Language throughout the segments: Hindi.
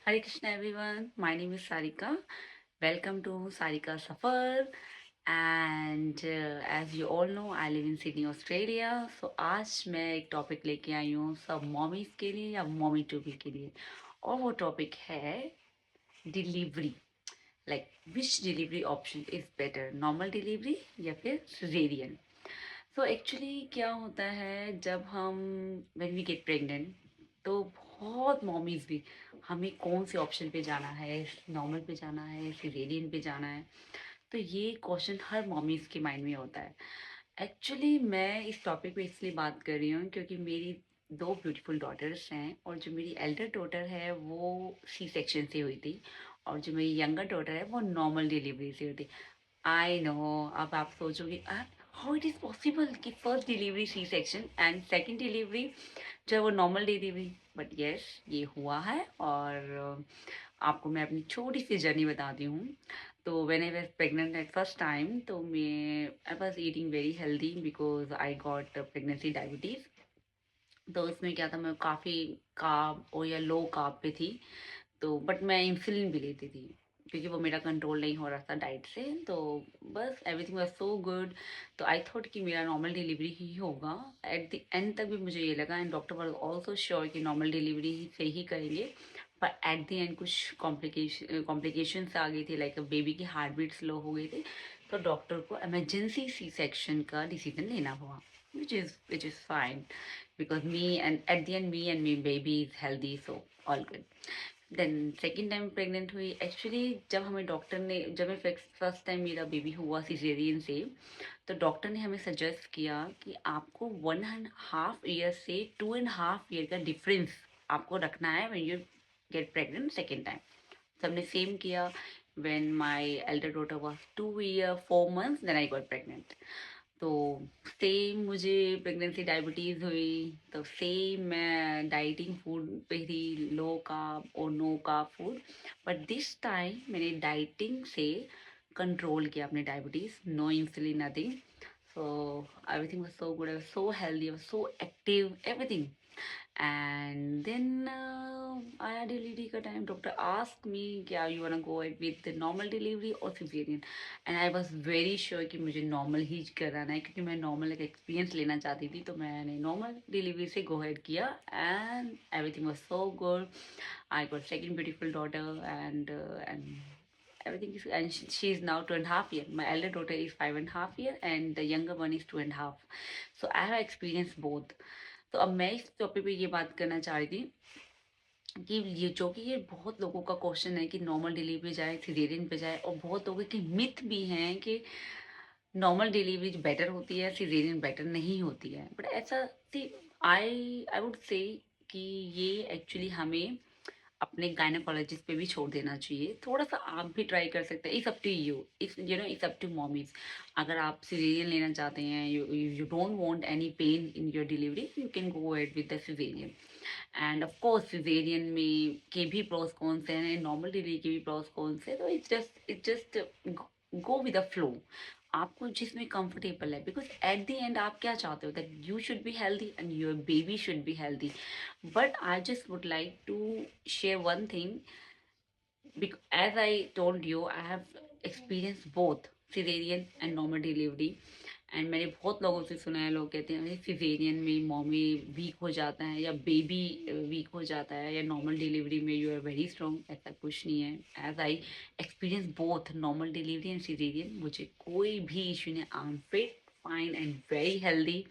Hare Krishna everyone. My name is Sarika. Welcome to Sarika Safar. And as you all know, I live in Sydney, Australia. So आज मैं एक टॉपिक लेके आई हूँ सब मॉमीज के लिए या मॉमी टू बी के लिए, और वो टॉपिक है delivery. Like which delivery option is better, normal delivery या फिर सिजेरियन. सो एक्चुअली क्या होता है जब हम व्हेन वी गेट प्रेग्नेंट, तो बहुत मॉमीज भी हमें कौन से ऑप्शन पे जाना है, नॉर्मल पे जाना है, सिजेरियन पे जाना है. तो ये क्वेश्चन हर मॉमीज के माइंड में होता है. एक्चुअली मैं इस टॉपिक पे इसलिए बात कर रही हूँ क्योंकि मेरी दो ब्यूटीफुल डॉटर्स हैं, और जो मेरी एल्डर डॉटर है वो सी सेक्शन से हुई थी, और जो मेरी यंगर डॉटर है वो नॉर्मल डिलीवरी से हुई थी. I know. अब आप सोचोगे हाउ इट इज़ पॉसिबल कि first delivery C section and second delivery जो है वो नॉर्मल डिलीवरी. बट यस, ये हुआ है. और आपको मैं अपनी छोटी सी जर्नी बताती हूँ. तो when I was pregnant at first time, तो मैं I was eating very healthy because I got pregnancy diabetes. तो इसमें क्या था, मैं काफ़ी कार्ब और या लो कार्ब पे थी. तो बट मैं इंसुलिन भी लेती थी क्योंकि वो मेरा कंट्रोल नहीं हो रहा था डाइट से. तो बस एवरीथिंग वाज सो गुड. तो आई थॉट कि मेरा नॉर्मल डिलीवरी ही होगा. एट द एंड तक भी मुझे ये लगा, and doctor was also sure कि नॉर्मल डिलीवरी ही से ही करेंगे. पर एट द एंड कुछ कॉम्प्लिकेशंस आ गई थी, लाइक बेबी की हार्ट बीट स्लो हो गई थी. तो डॉक्टर को इमरजेंसी सी सेक्शन का डिसीजन लेना हुआ, which is fine because me and at the end me and my baby is healthy, so all good. Then second time pregnant हुई. एक्चुअली जब मैं फर्स्ट टाइम मेरा बेबी हुआ सिजेरियन से, तो डॉक्टर ने हमें सजेस्ट किया कि आपको 1.5 ईयर से 2.5 ईयर का डिफरेंस आपको रखना है when you get pregnant second time. तो हमने सेम किया. When my elder daughter was 2 year 4 months, then I got pregnant. तो सेम मुझे प्रेगनेंसी डायबिटीज़ हुई. तो सेम मैं डाइटिंग फूड पे थी, लो कार्ब और no carb food. But this time मैंने डाइटिंग से कंट्रोल किया अपने diabetes. No insulin, nothing. So everything was so good, I was so healthy, I was so active, everything. And then आया डिलीवरी का टाइम. डॉक्टर आस्क मी क्या you want go with normal delivery और caesarean. And I was very sure कि मुझे नॉर्मल ही कराना है क्योंकि मैं नॉर्मल एक एक्सपीरियंस लेना चाहती थी. तो मैंने नॉर्मल डिलीवरी से गो हेड किया, and everything was so good. I got second beautiful daughter, and everything is, and she is now 2.5 year. My elder daughter is 5.5 year and the younger one is 2.5. So I have experienced both. तो अब मैं इस टॉपिक पे ये बात करना चाह रही थी कि ये बहुत लोगों का क्वेश्चन है कि नॉर्मल डिलीवरी जाए, सिजेरियन पे जाए, और बहुत लोगों के मिथ भी हैं कि नॉर्मल डिलीवरी बेटर होती है, सिजेरियन बेटर नहीं होती है. बट ऐसा सी, आई वुड से कि ये एक्चुअली हमें अपने गायनोकोलॉजिस्ट पे भी छोड़ देना चाहिए. थोड़ा सा आप भी ट्राई कर सकते हैं. It's up to you, it's up to mommies. अगर आप सिजेरियन लेना चाहते हैं, you don't want any pain in your delivery, you can go ahead with the caesarean. And of course caesarean में के भी प्रोस कॉन्स हैं, नॉर्मल डिलीवरी के भी प्रोस कॉन्स हैं. तो it's just go with the flow. आपको जिसमें कंफर्टेबल है, बिकॉज एट द एंड आप क्या चाहते हो, that you should be healthy and your baby should be healthy. But I just would like to share one thing. As I told you, I have experienced both cesarean and normal delivery. And मैंने बहुत लोगों से सुना है, लोग कहते हैं सिजेरियन में मॉमी वीक हो जाता है या बेबी वीक हो जाता है, या नॉर्मल डिलीवरी में यू आर वेरी स्ट्रॉन्ग. ऐसा कुछ नहीं है. As I experience both normal delivery and caesarean, मुझे कोई भी इशू नहीं. I am fit, fine and very healthy.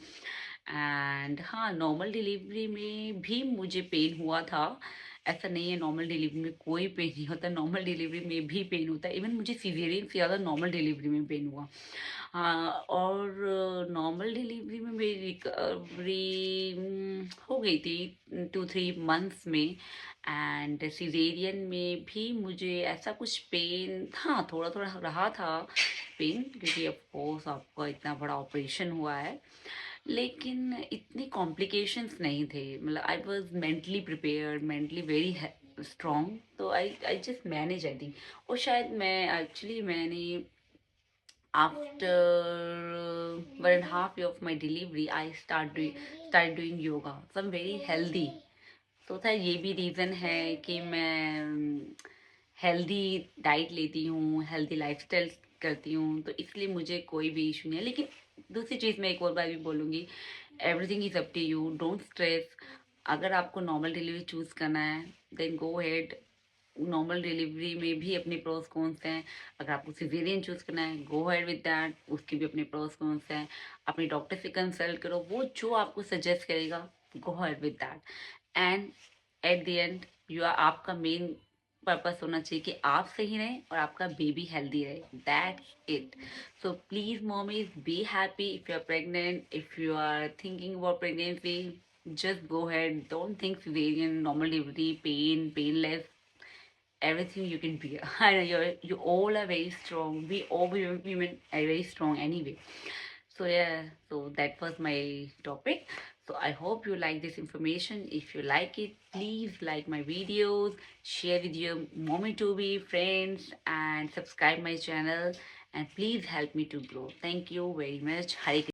And हाँ, नॉर्मल डिलीवरी में भी मुझे पेन हुआ था. ऐसा नहीं है नॉर्मल डिलीवरी में कोई पेन नहीं होता, नॉर्मल डिलीवरी में भी पेन होता है. इवन मुझे सिजेरियन से ज़्यादा नॉर्मल डिलीवरी में पेन हुआ. हाँ, और नॉर्मल डिलीवरी में मेरी रिकवरी हो गई थी 2-3 मंथ्स में. एंड सिजेरियन में भी मुझे ऐसा कुछ पेन, हाँ थोड़ा थोड़ा रहा था पेन, क्योंकि ऑफ कोर्स आपका इतना बड़ा ऑपरेशन हुआ है. लेकिन इतनी कॉम्प्लिकेशंस नहीं थे. मतलब I was mentally prepared, mentally very strong. तो I just manage, I think. और शायद मैंने after 1.5 year of my delivery, I started doing yoga. So I'm very healthy. तो था ये भी रीज़न है कि मैं हेल्दी डाइट लेती हूँ, हेल्दी लाइफ़स्टाइल करती हूँ, तो इसलिए मुझे कोई भी इश्यू नहीं है। लेकिन दूसरी चीज़ मैं एक और बात भी बोलूँगी, everything is up to you, don't stress. अगर आपको नॉर्मल डिलीवरी चूज़ करना है, then go ahead. Normal delivery में भी अपने प्रोस कॉन्स हैं। अगर आपको सिज़ेरियन चूज़ करना है, गो अहेड विद दैट, उसके भी अपने प्रोस कॉन्स हैं। अपने डॉक्टर से कंसल्ट करो, वो जो आपको सजेस्ट करेगा, go ahead with that. And at the end you are, आपका मेन पर्पस होना चाहिए कि आप सही रहें और आपका बेबी हेल्दी रहे, that's it. So please mommies, be happy. If you are pregnant, if you are thinking about pregnancy, just go ahead, don't think cesarean, normal delivery, painless, everything you can bear. I know you all are very strong. We all women are very strong anyway. So yeah, so that was my topic. So I hope you like this information. If you like it, please like my videos, share with your mommy to be friends, and subscribe my channel. And please help me to grow. Thank you very much. Hari